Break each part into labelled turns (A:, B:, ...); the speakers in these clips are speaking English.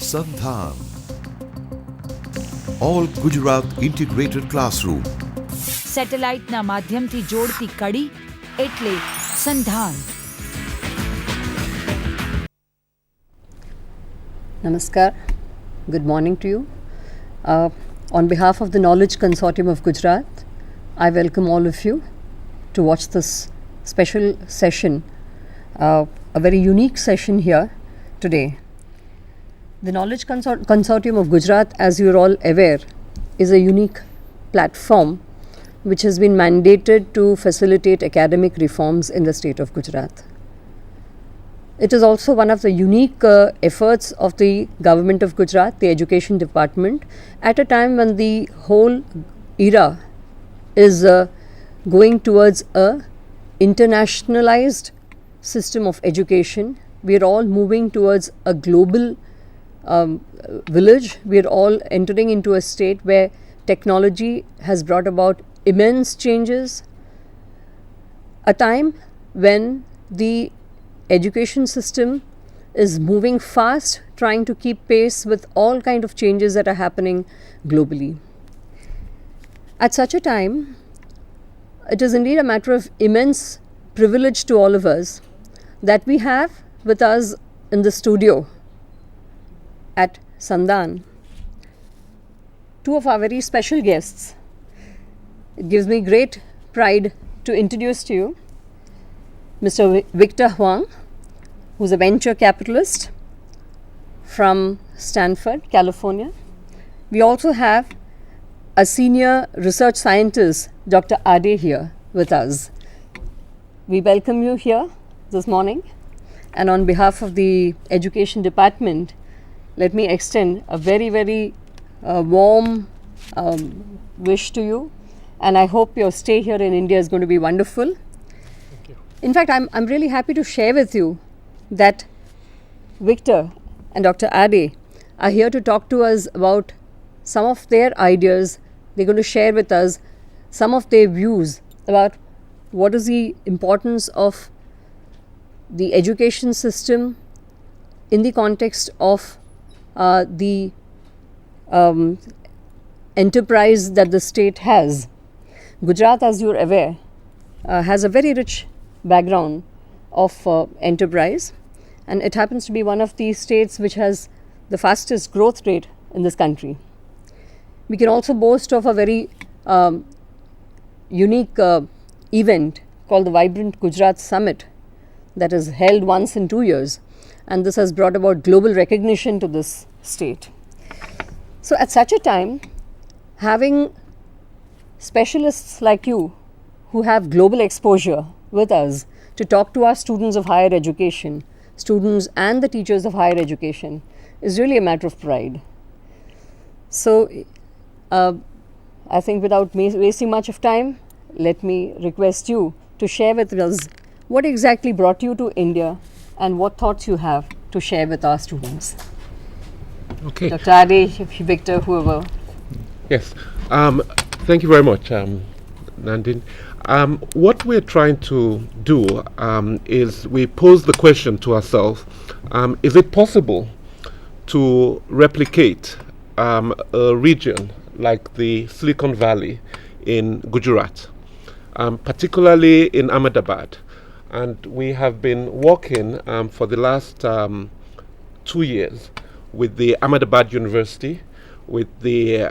A: SANDHAN, All Gujarat Integrated Classroom.
B: સેટેલાઇટના માધ્યમથી જોડતી કડી એટલે સંધાન.
C: Namaskar. Good morning to you. On behalf of the Knowledge Consortium of Gujarat, I welcome all of you to watch this special session, a very unique session here today. The Knowledge Consortium of Gujarat, as you are all aware, is a unique platform which has been mandated to facilitate academic reforms in the state of Gujarat. It is also one of the unique efforts of the government of Gujarat, the education department, at a time when the whole era is going towards a internationalized system of education. We are all moving towards a global village. We are all entering into a state where technology has brought about immense changes. A time when the education system is moving fast, trying to keep pace with all kind of changes that are happening globally. At such a time, it is indeed a matter of immense privilege to all of us that we have with us in the studio at SANDHAN two of our very special guests. It gives me great pride to introduce to you Mr. Victor Huang, who is a venture capitalist from Stanford, California. We also have a senior research scientist, Dr. Ade, here with us. We welcome you here this morning, and on behalf of the Education Department, let me extend a very, very warm wish to you, and I hope your stay here in India is going to be wonderful.
D: Thank you.
C: In fact, I'm really happy to share with you that Victor and Dr. Ade are here to talk to us about some of their ideas. They're going to share with us some of their views about what is the importance of the education system in the context of the enterprise that the state has. Gujarat, as you're aware, has a very rich background of enterprise, and it happens to be one of the states which has the fastest growth rate in this country. We can also boast of a very unique event called the Vibrant Gujarat Summit that is held once in 2 years, and this has brought about global recognition to this state. So at such a time, having specialists like you who have global exposure with us to talk to our students of higher education, students and the teachers of higher education, is really a matter of pride. So I think without wasting much of time, let me request you to share with us what exactly brought you to India and what thoughts you have to share with our students.
D: Okay.
C: Dr. Ade, Victor, whoever.
D: Yes. Thank you very much, Nandin. What we're trying to do is we pose the question to ourselves, is it possible to replicate a region like the Silicon Valley in Gujarat, particularly in Ahmedabad? And we have been working for the last 2 years with the Ahmedabad University, with the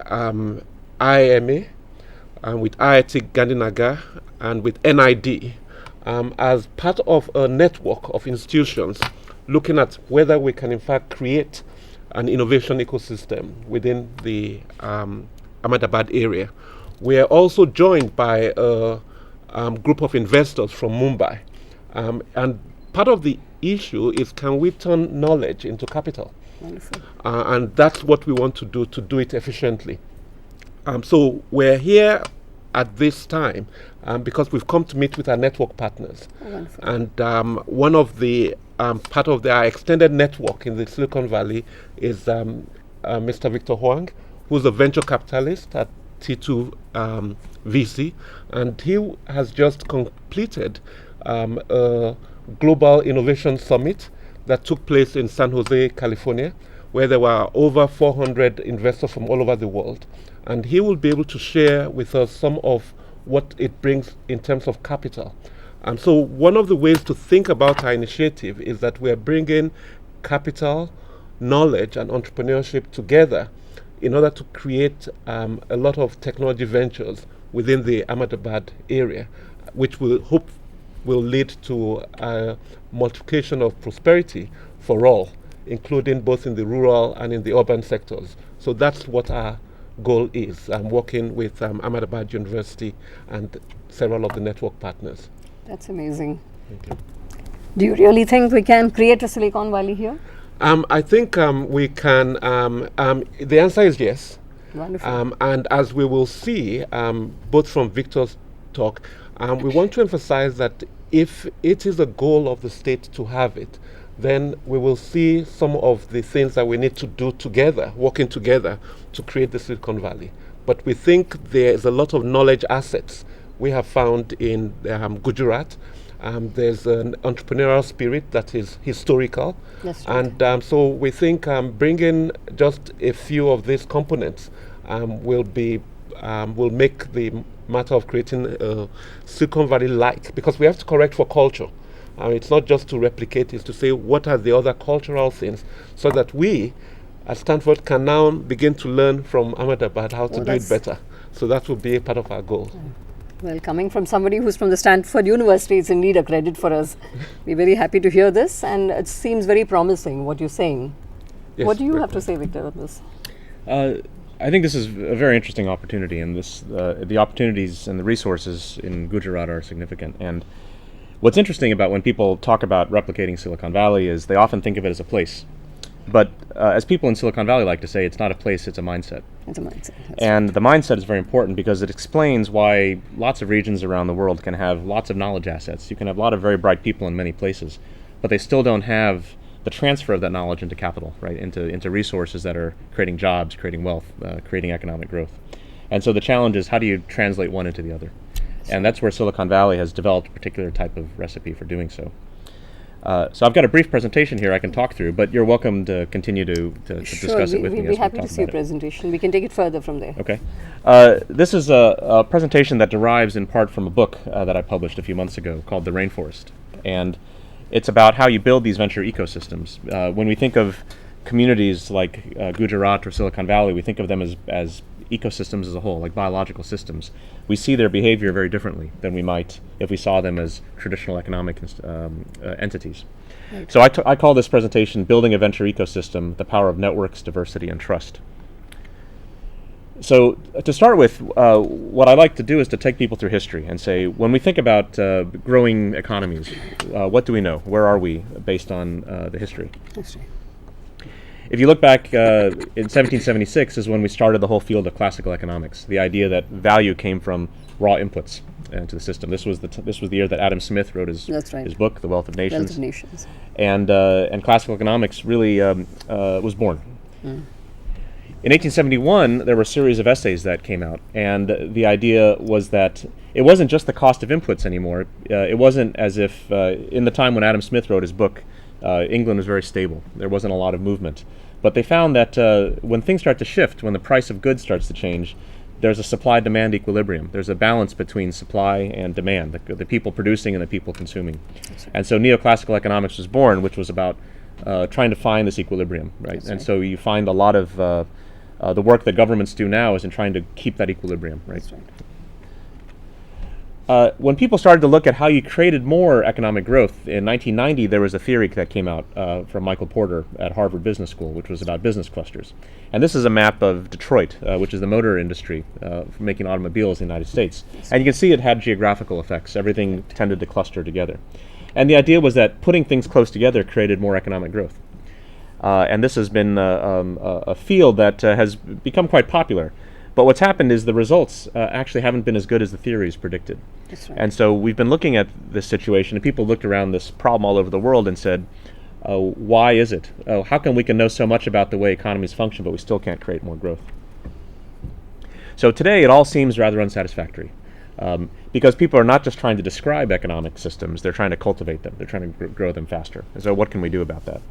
D: IIMA, with IIT Gandhinagar, and with NID as part of a network of institutions looking at whether we can in fact create an innovation ecosystem within the Ahmedabad area. We are also joined by a group of investors from Mumbai. And part of the issue is, can we turn knowledge into capital?
C: Wonderful.
D: And that's what we want to do it efficiently. So we're here at this time because we've come to meet with our network partners.
C: Wonderful.
D: And one of the part of our extended network in the Silicon Valley is Mr. Victor Huang, who's a venture capitalist at T2 VC, and he has just completed a global innovation summit that took place in San Jose, California, where there were over 400 investors from all over the world. And he will be able to share with us some of what it brings in terms of capital. And so one of the ways to think about our initiative is that we're bringing capital, knowledge, and entrepreneurship together in order to create a lot of technology ventures within the Ahmedabad area, which will lead to a multiplication of prosperity for all, including both in the rural and in the urban sectors. So that's what our goal is. I'm working with Ahmedabad University and several of the network partners.
C: That's amazing.
D: Thank you.
C: Do you really think we can create a Silicon Valley here?
D: I think we can. The answer is yes.
C: Wonderful.
D: And as we will see, both from Victor's talk, we want to emphasize that if it is a goal of the state to have it, then we will see some of the things that we need to do together, working together to create the Silicon Valley. But we think there is a lot of knowledge assets we have found in Gujarat. There's an entrepreneurial spirit that is historical.
C: That's right.
D: And so we think bringing just a few of these components will make the matter of creating Silicon Valley-like, because we have to correct for culture. It's not just to replicate, it's to say what are the other cultural things, so that we at Stanford can now begin to learn from Ahmedabad how to do it better. So that will be a part of our goal.
C: Well, coming from somebody who's from the Stanford University, it's indeed a credit for us. We're very happy to hear this, and it seems very promising what you're saying.
D: Yes,
C: What do you have to say, Victor, on this?
E: I think this is a very interesting opportunity, and the opportunities and the resources in Gujarat are significant. And what's interesting about when people talk about replicating Silicon Valley is they often think of it as a place. But as people in Silicon Valley like to say, it's not a place, it's a mindset.
C: It's a mindset.
E: And the mindset is very important because it explains why lots of regions around the world can have lots of knowledge assets. You can have a lot of very bright people in many places, but they still don't have the transfer of that knowledge into capital, right? Into resources that are creating jobs, creating wealth, creating economic growth. And so the challenge is, how do you translate one into the other? And that's where Silicon Valley has developed a particular type of recipe for doing so. So I've got a brief presentation here I can talk through, but you're welcome to continue to discuss it with me.
C: We'd be happy to see your presentation. We can take it further from there.
E: Okay. This is a presentation that derives in part from a book that I published a few months ago called The Rainforest. And it's about how you build these venture ecosystems. When we think of communities like Gujarat or Silicon Valley, we think of them as ecosystems as a whole, like biological systems. We see their behavior very differently than we might if we saw them as traditional economic entities. Right. So I call this presentation Building a Venture Ecosystem, the Power of Networks, Diversity, and Trust. So to start with, what I like to do is to take people through history and say, when we think about growing economies, what do we know? Where are we based on the history?
C: History.
E: If you look back in 1776 is when we started the whole field of classical economics, the idea that value came from raw inputs into the system. This was the year that Adam Smith wrote his book, The Wealth of Nations.
C: Wealth of Nations.
E: And classical economics really was born. In 1871, there were a series of essays that came out, and the idea was that it wasn't just the cost of inputs anymore. It wasn't as if in the time when Adam Smith wrote his book, England was very stable. There wasn't a lot of movement. But they found that when things start to shift, when the price of goods starts to change, there's a supply-demand equilibrium. There's a balance between supply and demand, the people producing and the people consuming. And so neoclassical economics was born, which was about trying to find this equilibrium, right? And so you find a lot of the work that governments do now is in trying to keep that equilibrium, right?
C: That's right.
E: When people started to look at how you created more economic growth, in 1990 there was a theory that came out from Michael Porter at Harvard Business School, which was about business clusters. And this is a map of Detroit, which is the motor industry for making automobiles in the United States. And you can see it had geographical effects. Everything tended to cluster together. And the idea was that putting things close together created more economic growth. And this has been a field that has become quite popular. But what's happened is the results actually haven't been as good as the theories predicted.
C: That's right.
E: And so we've been looking at this situation, and people looked around this problem all over the world and said, why is it? How come we can know so much about the way economies function, but we still can't create more growth? So today it all seems rather unsatisfactory, because people are not just trying to describe economic systems, they're trying to cultivate them, they're trying to grow them faster. And so what can we do about that?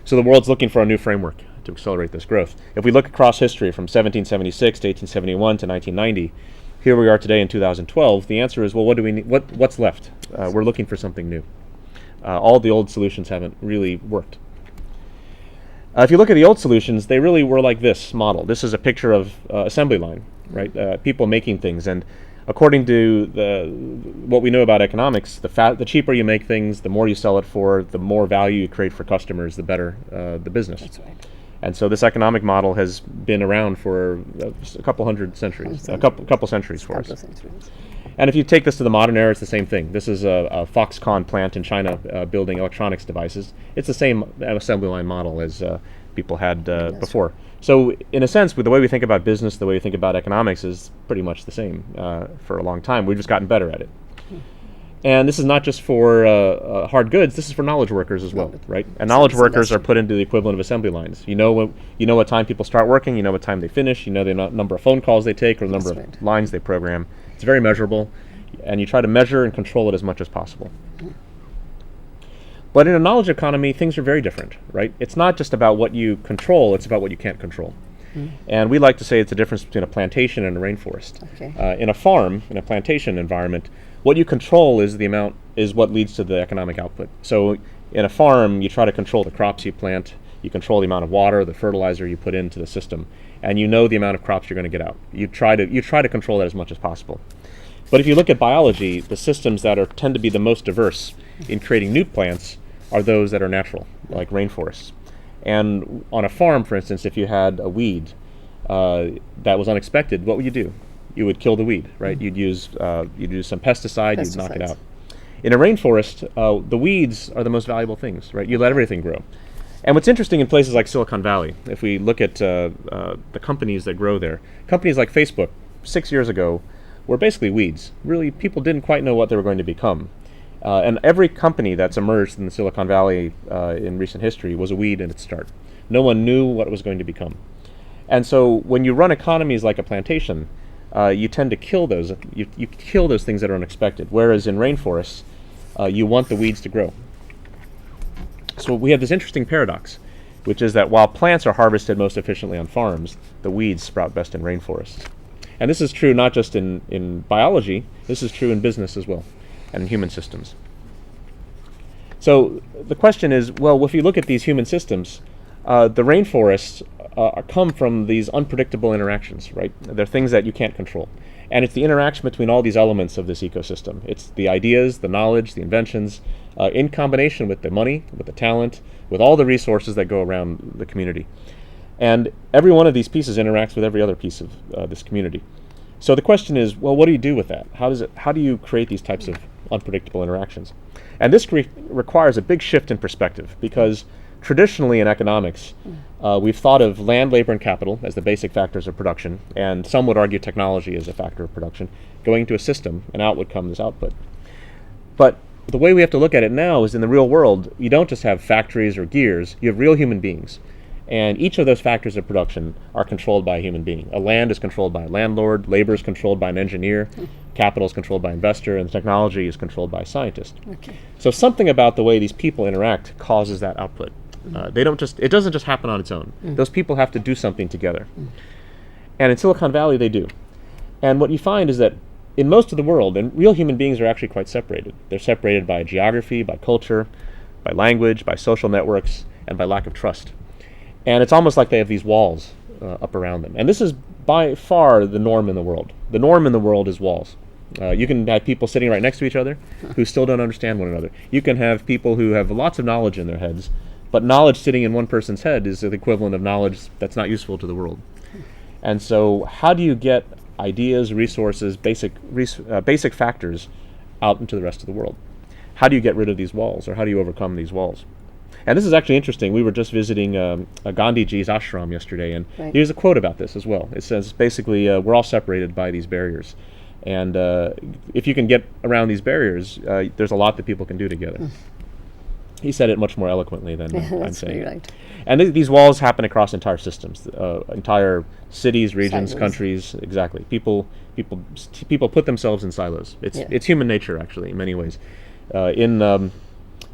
E: So the world's looking for a new framework to accelerate this growth. If we look across history from 1776 to 1871 to 1990, here we are today in 2012, the answer is, well, what do we need? What's left? We're looking for something new. All the old solutions haven't really worked. If you look at the old solutions, they really were like this model. This is a picture of assembly line, right? People making things, and according to what we know about economics, the cheaper you make things, the more you sell it for, the more value you create for customers, the better the business.
C: That's right.
E: And so this economic model has been around for a couple hundred centuries, a couple centuries for us. And if you take this to the modern era, it's the same thing. This is a Foxconn plant in China building electronics devices. It's the same assembly line model as people had before. So in a sense, with the way we think about business, the way we think about economics is pretty much the same for a long time. We've just gotten better at it. And this is not just for hard goods. This is for knowledge workers as well, right? And knowledge workers are put into the equivalent of assembly lines. You know what time people start working. You know what time they finish. You know the number of phone calls they take or the number of lines they program. It's very measurable, and you try to measure and control it as much as possible. But in a knowledge economy, things are very different, right? It's not just about what you control. It's about what you can't control. And we like to say it's the difference between a plantation and a rainforest.
C: Okay.
E: In a farm, in a plantation environment, what you control is what leads to the economic output. So in a farm, you try to control the crops you plant, you control the amount of water, the fertilizer you put into the system, and you know the amount of crops you're going to get out. You try to control that as much as possible. But if you look at biology, the systems that tend to be the most diverse in creating new plants are those that are natural, like rainforests. And on a farm, for instance, if you had a weed that was unexpected, what would you do? You would kill the weed, right? You'd use some pesticide, you'd knock it out. In a rainforest, the weeds are the most valuable things, right? You let everything grow. And what's interesting in places like Silicon Valley, if we look at the companies that grow there, companies like Facebook 6 years ago were basically weeds. Really, people didn't quite know what they were going to become. And every company that's emerged in the Silicon Valley in recent history was a weed in its start. No one knew what it was going to become. And so when you run economies like a plantation, you tend to kill those. You kill those things that are unexpected. Whereas in rainforests, you want the weeds to grow. So we have this interesting paradox, which is that while plants are harvested most efficiently on farms, the weeds sprout best in rainforests. And this is true not just in biology, this is true in business as well, and in human systems. So the question is, well, if you look at these human systems, the rainforests come from these unpredictable interactions, right? They're things that you can't control. And it's the interaction between all these elements of this ecosystem. It's the ideas, the knowledge, the inventions, in combination with the money, with the talent, with all the resources that go around the community. And every one of these pieces interacts with every other piece of this community. So the question is, well, what do you do with that? How do you create these types of unpredictable interactions? And this requires a big shift in perspective, because traditionally in economics, we've thought of land, labor, and capital as the basic factors of production, and some would argue technology as a factor of production, going into a system, and out would come this output. But the way we have to look at it now is in the real world, you don't just have factories or gears, you have real human beings. And each of those factors of production are controlled by a human being. A land is controlled by a landlord, labor is controlled by an engineer, capital is controlled by an investor, and technology is controlled by a scientist. Okay. So something about the way these people interact causes that output. It doesn't just happen on its own. Those people have to do something together. And in Silicon Valley, they do. And what you find is that in most of the world, and real human beings are actually quite separated. They're separated by geography, by culture, by language, by social networks, and by lack of trust. And it's almost like they have these walls up around them. And this is by far the norm in the world. The norm in the world is walls. You can have people sitting right next to each other who still don't understand one another. You can have people who have lots of knowledge in their heads, but knowledge sitting in one person's head is the equivalent of knowledge that's not useful to the world. And so how do you get ideas, resources, basic factors out into the rest of the world? How do you get rid of these walls, or how do you overcome these walls? And this is actually interesting. We were just visiting Gandhiji's ashram yesterday, and here's a quote about this as well. It says, basically, we're all separated by these barriers. And if you can get around these barriers, there's a lot that people can do together. He said it much more eloquently than I'm saying. Right. And these walls happen across entire systems, entire cities, regions, silos. Countries. Exactly. People put themselves in silos. It's human nature, actually, in many ways.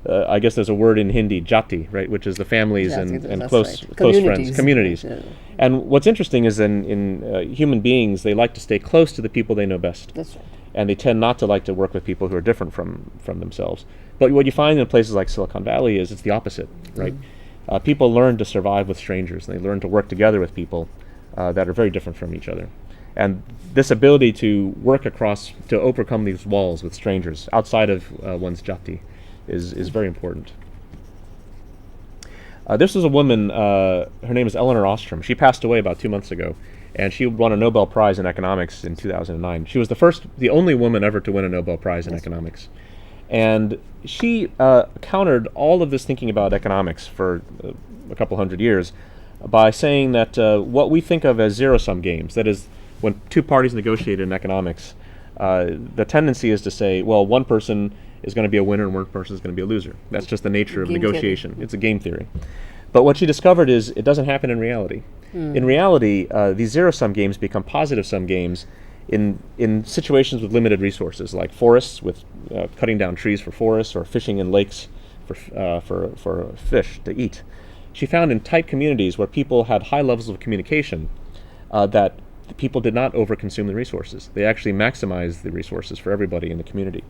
E: I guess there's a word in Hindi, jati, right, which is the families
C: Jati,
E: and
C: that's
E: close
C: right.
E: close friends, communities.
C: Yeah.
E: And what's interesting is in human beings, they like to stay close to the people they know best.
C: That's right.
E: And they tend not to like to work with people who are different from themselves. But what you find in places like Silicon Valley is it's the opposite, right? People learn to survive with strangers, and they learn to work together with people that are very different from each other. And this ability to work across, to overcome these walls with strangers outside of one's jati is very important. This is a woman, her name is Eleanor Ostrom. She passed away about 2 months ago, and she won a Nobel Prize in economics in 2009. She was the only woman ever to win a Nobel Prize in economics. And she countered all of this thinking about economics for a couple hundred years by saying that what we think of as zero-sum games, that is, when two parties negotiate in economics, the tendency is to say, well, one person is going to be a winner and one person is going to be a loser. That's just the nature of
C: Game
E: negotiation. It's a game theory. But what she discovered is it doesn't happen in reality. In reality, these zero-sum games become positive-sum games in situations with limited resources, like forests, with cutting down trees for forests, or fishing in lakes for fish to eat. She found in tight communities where people had high levels of communication that the people did not overconsume the resources. They actually maximized the resources for everybody in the community.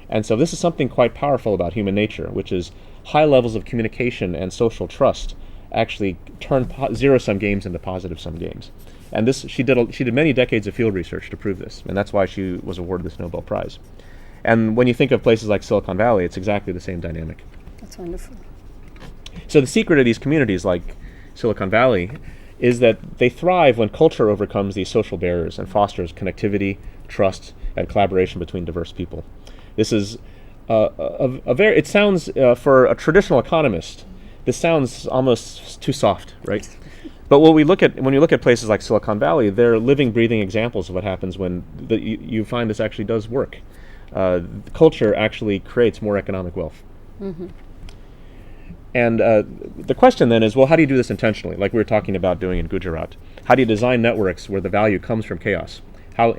E: And so this is something quite powerful about human nature, which is high levels of communication and social trust actually turn zero-sum games into positive-sum games. And this, she did many decades of field research to prove this, and that's why she was awarded this Nobel Prize. And when you think of places like Silicon Valley, it's exactly the same dynamic.
C: That's wonderful.
E: So the secret of these communities like Silicon Valley is that they thrive when culture overcomes these social barriers and fosters connectivity, trust, and collaboration between diverse people. This is it sounds, for a traditional economist, this sounds almost too soft, right? But when you look at places like Silicon Valley, they're living, breathing examples of what happens when you find this actually does work. Culture actually creates more economic wealth. And the question then is, well, how do you do this intentionally, like we were talking about doing in Gujarat? How do you design networks where the value comes from chaos? How